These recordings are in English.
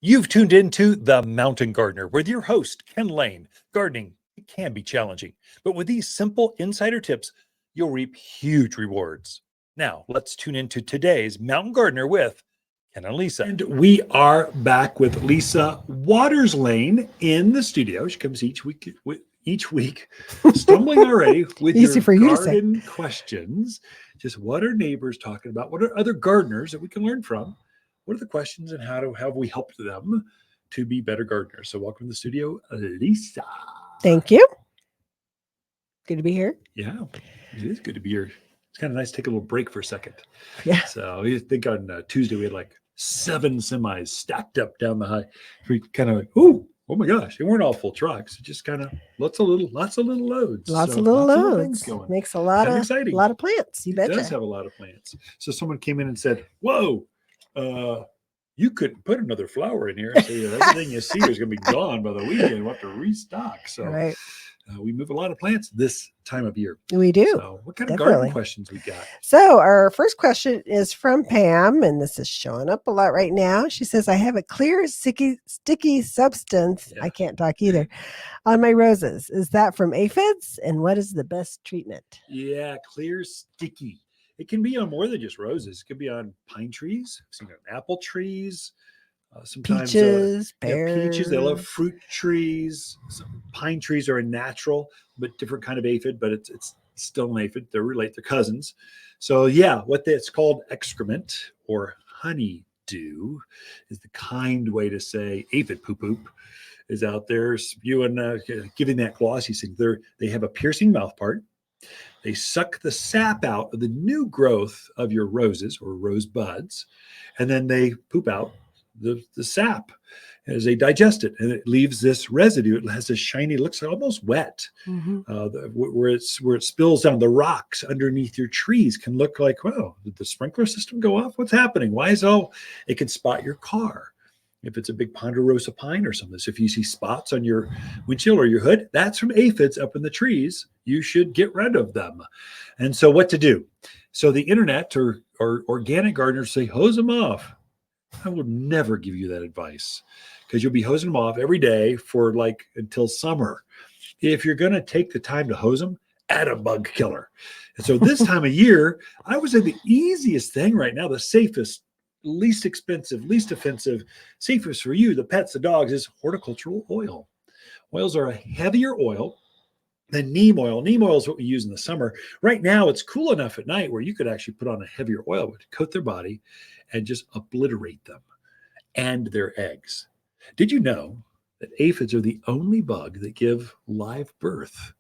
You've tuned into The Mountain Gardener with your host, Ken Lain. Gardening can be challenging, but with these simple insider tips, you'll reap huge rewards. Now, let's tune into today's Mountain Gardener with Ken and Lisa. And we are back with Lisa Lain in the studio. She comes each week, stumbling already with Easy your for you garden questions. Just what are neighbors talking about? What are other gardeners that we can learn from? What are the questions and how have we helped them to be better gardeners? So welcome to the studio, Lisa. Thank you. Good to be here. Yeah, it is good to be here. It's kind of nice to take a little break for a second. Yeah. So I think on Tuesday we had like 7 semis stacked up down the high. We kind of like, oh my gosh, they weren't all full trucks. It just kind of lots of little loads. Lots So of little things loads. going. Makes a lot of plants. You betcha. It does have a lot of plants. So someone came in and said, whoa, you couldn't put another flower in here. So everything you see is going to be gone by the weekend. We'll have to restock. So right. We move a lot of plants this time of year. We do. So what kind of garden questions we got? So our first question is from Pam, and this is showing up a lot right now. She says, I have a clear, sticky substance, I can't talk either, on my roses. Is that from aphids? And what is the best treatment? Yeah, clear, sticky. It can be on more than just roses. It could be on pine trees. I've seen it on apple trees. Sometimes peaches, pears. Peaches. They love fruit trees. Some pine trees are a natural, but different kind of aphid, but it's still an aphid. They're related. They're cousins. So yeah, it's called excrement or honeydew is the kind way to say aphid poop is out there spewing, giving that glossy thing. They have a piercing mouth part. They suck the sap out of the new growth of your roses or rose buds, and then they poop out the sap as they digest it, and it leaves this residue. It has this shiny, looks almost wet, where it spills down. The rocks underneath your trees can look like, wow, did the sprinkler system go off? What's happening? Why is it can spot your car if it's a big ponderosa pine or something. So if you see spots on your windshield or your hood, that's from aphids up in the trees. You should get rid of them. And so what to do? So the internet or organic gardeners say, hose them off. I will never give you that advice because you'll be hosing them off every day for until summer. If you're going to take the time to hose them, add a bug killer. And so this time of year, I would say the easiest thing right now, the safest, least expensive, least offensive, safest for you, the pets, the dogs, is horticultural oil. Oils are a heavier oil than neem oil. Neem oil is what we use in the summer. Right now, it's cool enough at night where you could actually put on a heavier oil to coat their body and just obliterate them and their eggs. Did you know that aphids are the only bug that give live birth?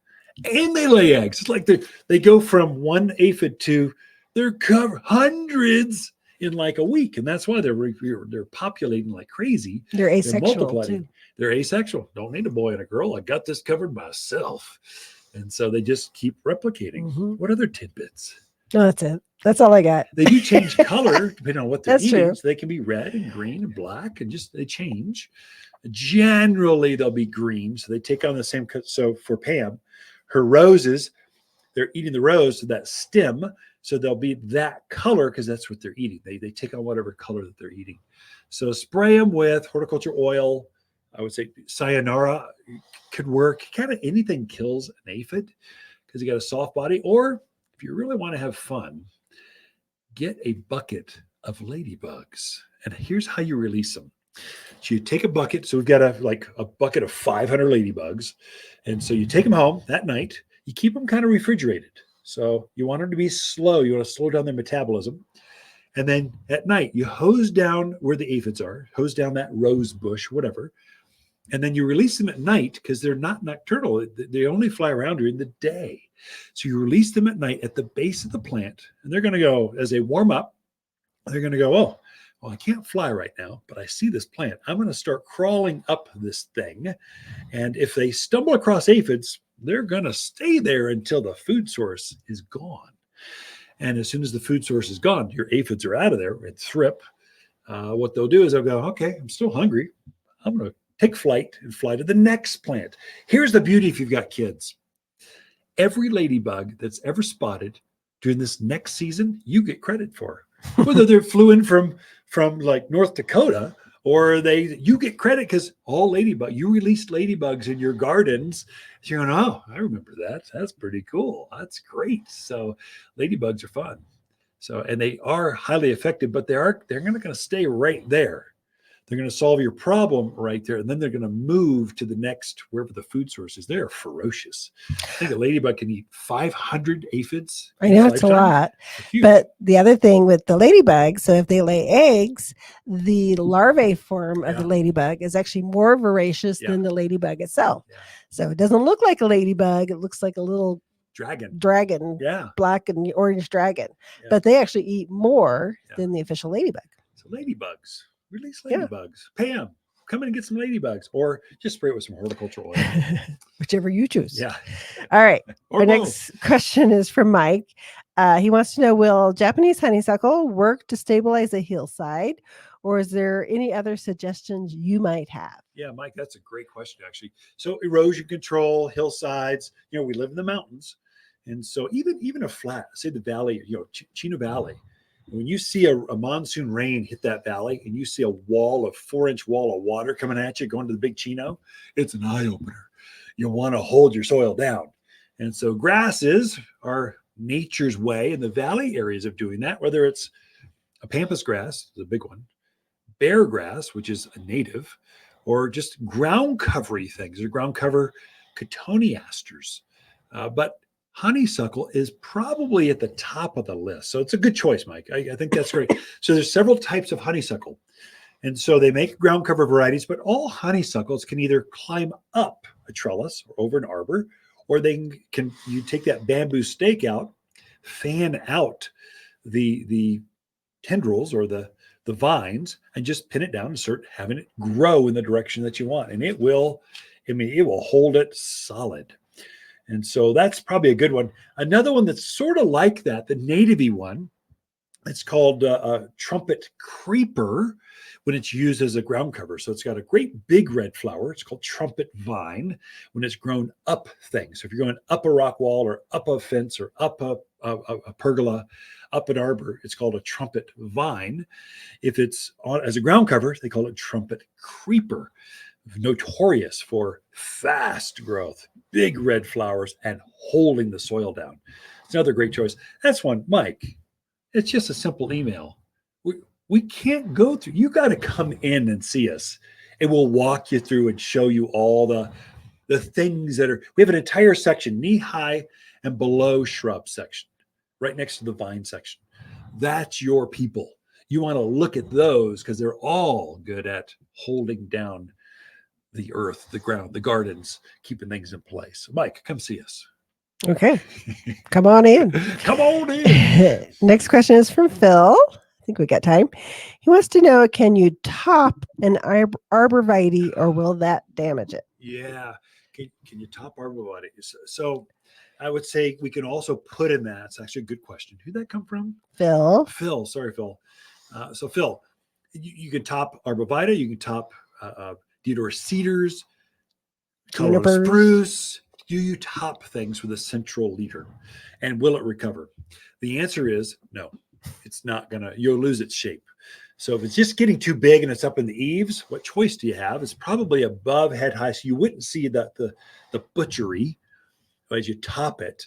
And they lay eggs. It's like they go from one aphid to they're hundreds in like a week. And that's why they're populating like crazy. They're asexual they're multiplying. too. They're asexual. Don't need a boy and a girl. I got this covered myself. And so they just keep replicating. Mm-hmm. What other tidbits? No, that's it. That's all I got. They do change color depending on what they're eating. True. So they can be red and green and black and they change. Generally, they'll be green. So they take on the same. So for Pam, her roses, they're eating the rose to that stem. So they'll be that color because that's what they're eating. They take on whatever color that they're eating. So spray them with horticulture oil. I would say sayonara could work. Kind of anything kills an aphid because you got a soft body. Or if you really want to have fun, get a bucket of ladybugs. And here's how you release them. So you take a bucket. So we've got a bucket of 500 ladybugs. And so you take them home that night. You keep them kind of refrigerated. So you want them to be slow. You want to slow down their metabolism. And then at night, you hose down where the aphids are, hose down that rose bush, whatever. And then you release them at night because they're not nocturnal. They only fly around during the day. So you release them at night at the base of the plant. And they're going to go, as they warm up, they're going to go, oh, well, I can't fly right now, but I see this plant. I'm going to start crawling up this thing. And if they stumble across aphids, they're going to stay there until the food source is gone. And as soon as the food source is gone, your aphids are out of there at thrip. What they'll do is they'll go, okay, I'm still hungry. I'm going to take flight and fly to the next plant. Here's the beauty if you've got kids. Every ladybug that's ever spotted during this next season, you get credit for. Whether they flew in from like North Dakota or you get credit because you released ladybugs in your gardens. So you're going, oh, I remember that. That's pretty cool. That's great. So ladybugs are fun. So, and they are highly effective, but they're not going to stay right there. They're going to solve your problem right there, and then they're going to move to the next, wherever the food source is. They're ferocious. I think a ladybug can eat 500 aphids. I know it's a lot. But the other thing with the ladybug, so if they lay eggs, the larvae form of the ladybug is actually more voracious than the ladybug itself. Yeah. So it doesn't look like a ladybug. It looks like a little dragon, black and orange dragon. Yeah. But they actually eat more than the official ladybug. So ladybugs. Release ladybugs. Pam, come in and get some ladybugs, or just spray it with some horticultural oil. Whichever you choose. Yeah. All right. Our next question is from Mike. He wants to know, will Japanese honeysuckle work to stabilize a hillside, or is there any other suggestions you might have? Yeah, Mike, that's a great question, actually. So erosion control, hillsides, we live in the mountains. And so even a flat, say the valley, Chino Valley, when you see a monsoon rain hit that valley and you see a 4-inch wall of water coming at you going to the big Chino, it's an eye opener. You want to hold your soil down. And so grasses are nature's way in the valley areas of doing that, whether it's a pampas grass, the big one, bear grass, which is a native, or just ground covery things, or ground cover cotoneasters. But honeysuckle is probably at the top of the list. So it's a good choice, Mike. I think that's great. So there's several types of honeysuckle. And so they make ground cover varieties, but all honeysuckles can either climb up a trellis or over an arbor, or you take that bamboo stake out, fan out the tendrils or the vines, and just pin it down and start having it grow in the direction that you want. And it will hold it solid. And so that's probably a good one. Another one that's sort of like that, the native-y one, it's called trumpet creeper when it's used as a ground cover. So it's got a great big red flower. It's called trumpet vine when it's grown up things. So if you're going up a rock wall or up a fence or up a pergola, up an arbor, it's called a trumpet vine. If it's as a ground cover, they call it trumpet creeper. Notorious for fast growth, big red flowers, and holding the soil down. It's another great choice. That's one, Mike. It's just a simple email. We can't go through. You got to come in and see us, and we'll walk you through and show you all the things that are. We have an entire section, knee-high and below shrub section, right next to the vine section. That's your people. You want to look at those because they're all good at holding down the earth, the ground, the gardens, keeping things in place. Mike, come see us. Okay. Come on in. Come on in. Next question is from Phil. I think we got time. He wants to know, can you top an arborvitae or will that damage it? Yeah. Can you top arborvitae? So I would say we can also put in that. It's actually a good question. Who'd that come from? Phil. Sorry, Phil. So Phil, you can top arborvitae. You can top Deodar cedars, Colorado spruce. Do you top things with a central leader? And will it recover? The answer is no. It's not gonna. You'll lose its shape. So if it's just getting too big and it's up in the eaves, what choice do you have? It's probably above head high, so you wouldn't see the butchery as you top it.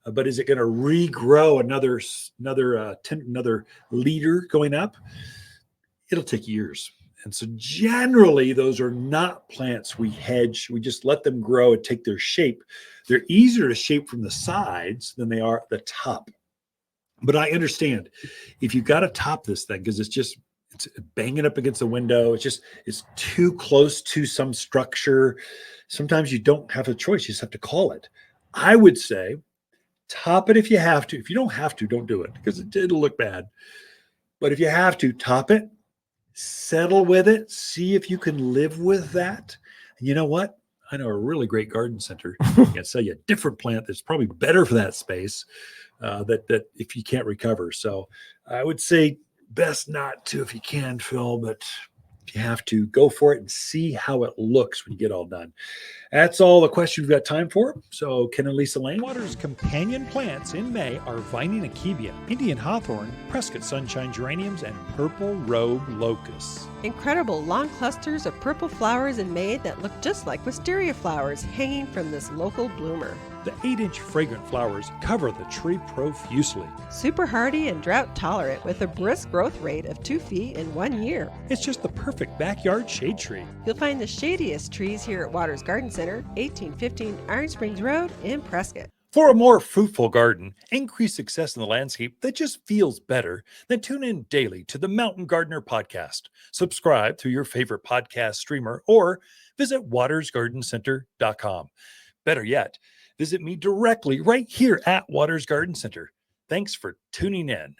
But is it going to regrow another leader going up? It'll take years. And so generally, those are not plants we hedge. We just let them grow and take their shape. They're easier to shape from the sides than they are at the top. But I understand if you've got to top this thing because it's banging up against the window. It's too close to some structure. Sometimes you don't have a choice. You just have to call it. I would say top it if you have to. If you don't have to, don't do it because it'll look bad. But if you have to, top it. Settle with it. See if you can live with that. And you know what? I know a really great garden center can sell you a different plant that's probably better for that space. That if you can't recover. So I would say best not to if you can, Phil. But You have to go for it and see how it looks when you get all done. That's all the questions we've got time for. So Ken and Lisa Lain. Water's companion plants in May are Vining akebia, Indian hawthorn, Prescott sunshine geraniums, and purple robe locusts. Incredible long clusters of purple flowers in May that look just like wisteria flowers hanging from this local bloomer. The 8-inch fragrant flowers cover the tree profusely. Super hardy and drought tolerant with a brisk growth rate of 2 feet in 1 year. It's just the perfect backyard shade tree. You'll find the shadiest trees here at Waters Garden Center, 1815 Iron Springs Road in Prescott. For a more fruitful garden, increase success in the landscape that just feels better, then tune in daily to the Mountain Gardener podcast. Subscribe through your favorite podcast streamer or visit watersgardencenter.com. Better yet, visit me directly right here at Waters Garden Center. Thanks for tuning in.